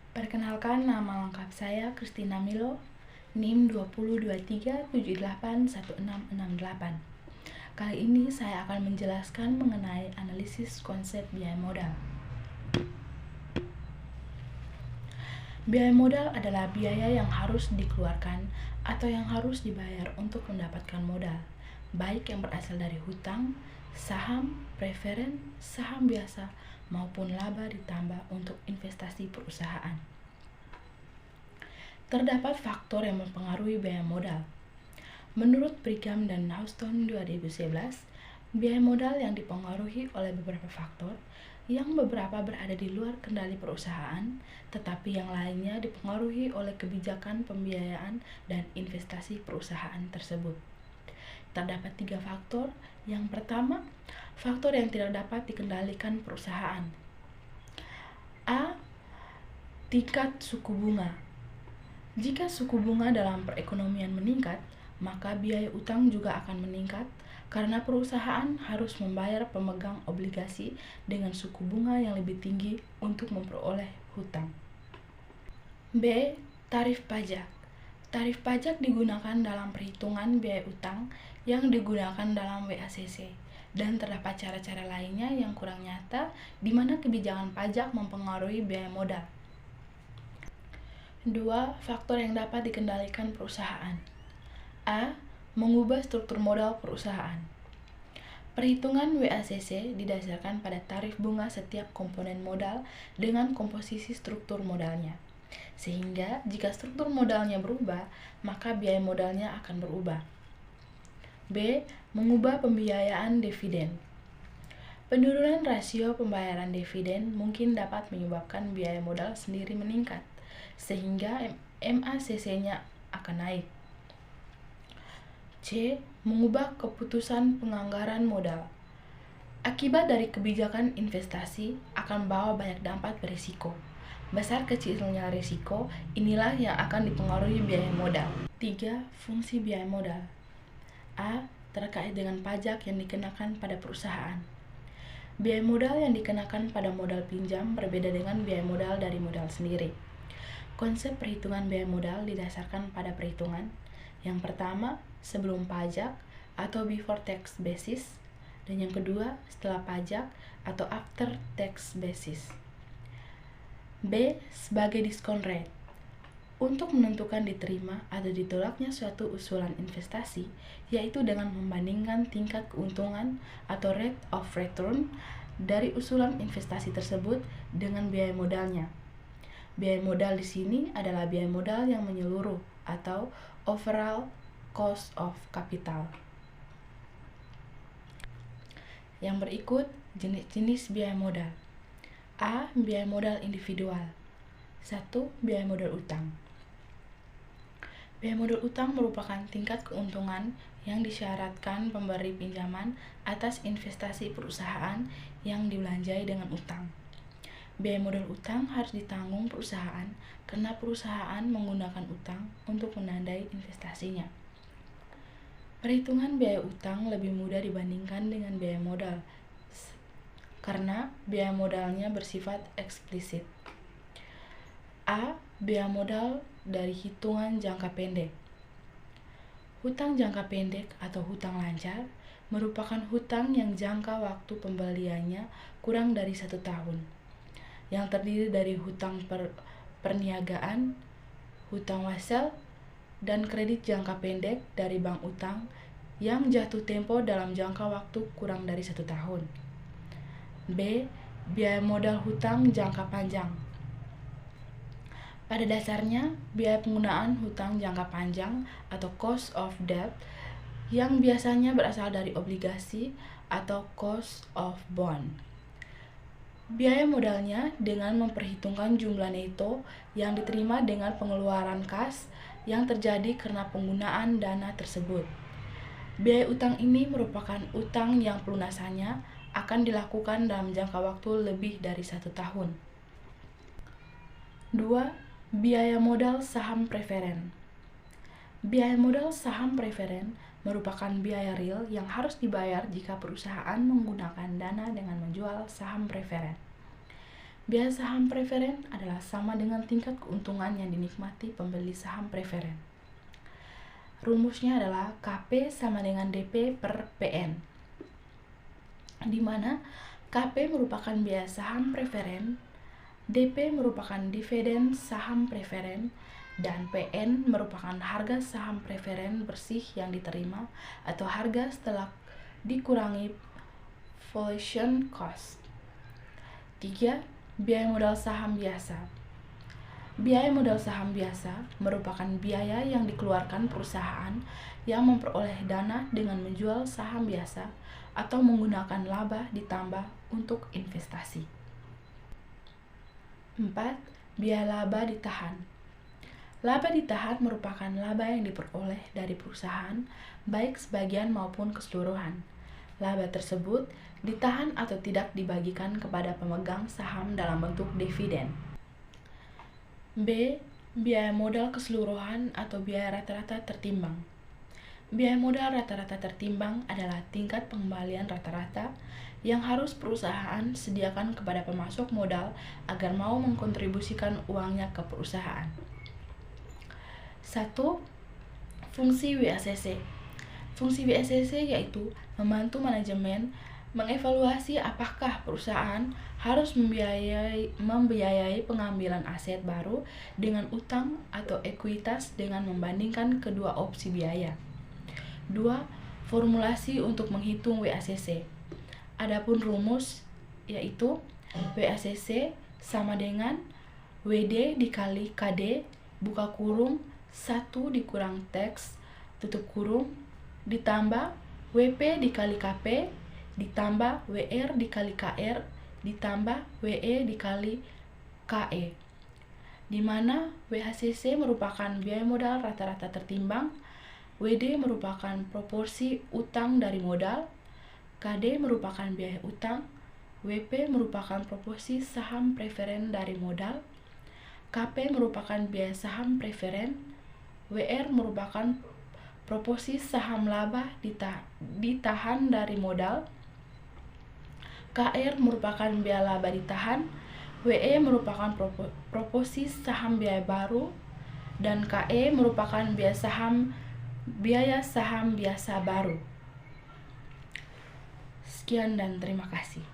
Perkenalkan, nama lengkap saya Christina Milo, NIM 2023781668. Kali ini saya akan menjelaskan mengenai analisis konsep biaya modal. Biaya modal adalah biaya yang harus dikeluarkan atau yang harus dibayar untuk mendapatkan modal, baik yang berasal dari hutang, saham, preferen, saham biasa, maupun laba ditambah untuk investasi perusahaan. Terdapat faktor yang mempengaruhi biaya modal. Menurut Brigham dan Houston 2011, biaya modal yang dipengaruhi oleh beberapa faktor, yang beberapa berada di luar kendali perusahaan, tetapi yang lainnya dipengaruhi oleh kebijakan pembiayaan dan investasi perusahaan tersebut. Terdapat 3 faktor. Yang pertama, faktor yang tidak dapat dikendalikan perusahaan. A. Tingkat suku bunga. Jika suku bunga dalam perekonomian meningkat, maka biaya utang juga akan meningkat karena perusahaan harus membayar pemegang obligasi dengan suku bunga yang lebih tinggi untuk memperoleh hutang. B. Tarif pajak. Tarif pajak digunakan dalam perhitungan biaya utang yang digunakan dalam WACC, dan terdapat cara-cara lainnya yang kurang nyata di mana kebijakan pajak mempengaruhi biaya modal. 2. Faktor yang dapat dikendalikan perusahaan. A. Mengubah struktur modal perusahaan. Perhitungan WACC didasarkan pada tarif bunga setiap komponen modal dengan komposisi struktur modalnya. Sehingga jika struktur modalnya berubah, maka biaya modalnya akan berubah. B. Mengubah pembiayaan dividen. Penurunan rasio pembayaran dividen mungkin dapat menyebabkan biaya modal sendiri meningkat, sehingga MACC-nya akan naik. C. Mengubah keputusan penganggaran modal. Akibat dari kebijakan investasi akan membawa banyak dampak berisiko. Besar kecilnya risiko inilah yang akan dipengaruhi biaya modal. 3. Fungsi biaya modal. A. Terkait dengan pajak yang dikenakan pada perusahaan. Biaya modal yang dikenakan pada modal pinjam berbeda dengan biaya modal dari modal sendiri. Konsep perhitungan biaya modal didasarkan pada perhitungan yang pertama sebelum pajak atau before tax basis, dan yang kedua setelah pajak atau after tax basis. B. Sebagai discount rate. Untuk menentukan diterima atau ditolaknya suatu usulan investasi, yaitu dengan membandingkan tingkat keuntungan atau rate of return dari usulan investasi tersebut dengan biaya modalnya. Biaya modal di sini adalah biaya modal yang menyeluruh atau overall cost of capital. Yang berikut jenis-jenis biaya modal. A. Biaya modal individual. 1. Biaya modal utang. Biaya modal utang merupakan tingkat keuntungan yang disyaratkan pemberi pinjaman atas investasi perusahaan yang dibelanjai dengan utang. Biaya modal utang harus ditanggung perusahaan karena perusahaan menggunakan utang untuk menandai investasinya. Perhitungan biaya utang lebih mudah dibandingkan dengan biaya modal karena biaya modalnya bersifat eksplisit. A. Biaya modal dari hitungan jangka pendek. Hutang jangka pendek atau hutang lancar merupakan hutang yang jangka waktu pembeliannya kurang dari 1 tahun, yang terdiri dari hutang perniagaan, hutang wasel, dan kredit jangka pendek dari bank utang yang jatuh tempo dalam jangka waktu kurang dari 1 tahun. B. Biaya modal hutang jangka panjang. Pada dasarnya, biaya penggunaan hutang jangka panjang atau cost of debt yang biasanya berasal dari obligasi atau cost of bond. Biaya modalnya dengan memperhitungkan jumlah neto yang diterima dengan pengeluaran kas yang terjadi karena penggunaan dana tersebut. Biaya utang ini merupakan utang yang pelunasannya akan dilakukan dalam jangka waktu lebih dari 1 tahun. 2. Biaya modal saham preferen. Biaya modal saham preferen merupakan biaya real yang harus dibayar jika perusahaan menggunakan dana dengan menjual saham preferen. Biaya saham preferen adalah sama dengan tingkat keuntungan yang dinikmati pembeli saham preferen. Rumusnya adalah KP sama dengan DP per PN, di mana KP merupakan biaya saham preferen, DP merupakan dividen saham preferen, dan PN merupakan harga saham preferen bersih yang diterima atau harga setelah dikurangi valuation cost. 3. Biaya modal saham biasa. Biaya modal saham biasa merupakan biaya yang dikeluarkan perusahaan yang memperoleh dana dengan menjual saham biasa atau menggunakan laba ditambah untuk investasi. 4. Biaya laba ditahan. Laba ditahan merupakan laba yang diperoleh dari perusahaan, baik sebagian maupun keseluruhan. Laba tersebut ditahan atau tidak dibagikan kepada pemegang saham dalam bentuk dividen. B. Biaya modal keseluruhan atau biaya rata-rata tertimbang. Biaya modal rata-rata tertimbang adalah tingkat pengembalian rata-rata yang harus perusahaan sediakan kepada pemasok modal agar mau mengkontribusikan uangnya ke perusahaan. 1. Fungsi WACC. Fungsi WACC yaitu membantu manajemen mengevaluasi apakah perusahaan harus membiayai pengambilan aset baru dengan utang atau ekuitas dengan membandingkan kedua opsi biaya. 2. Formulasi untuk menghitung WACC. Adapun rumus yaitu WACC sama dengan WD dikali KD buka kurung 1 dikurang Tax tutup kurung ditambah WP dikali KP ditambah WR dikali KR ditambah WE dikali KE, di mana WACC merupakan biaya modal rata-rata tertimbang, WD merupakan proporsi utang dari modal, KD merupakan biaya utang, WP merupakan proporsi saham preferen dari modal, KP merupakan biaya saham preferen, WR merupakan proporsi saham laba ditahan dari modal, KR merupakan biaya laba ditahan, WE merupakan proporsi saham biaya baru, dan KE merupakan biaya saham biasa baru. Sekian dan terima kasih.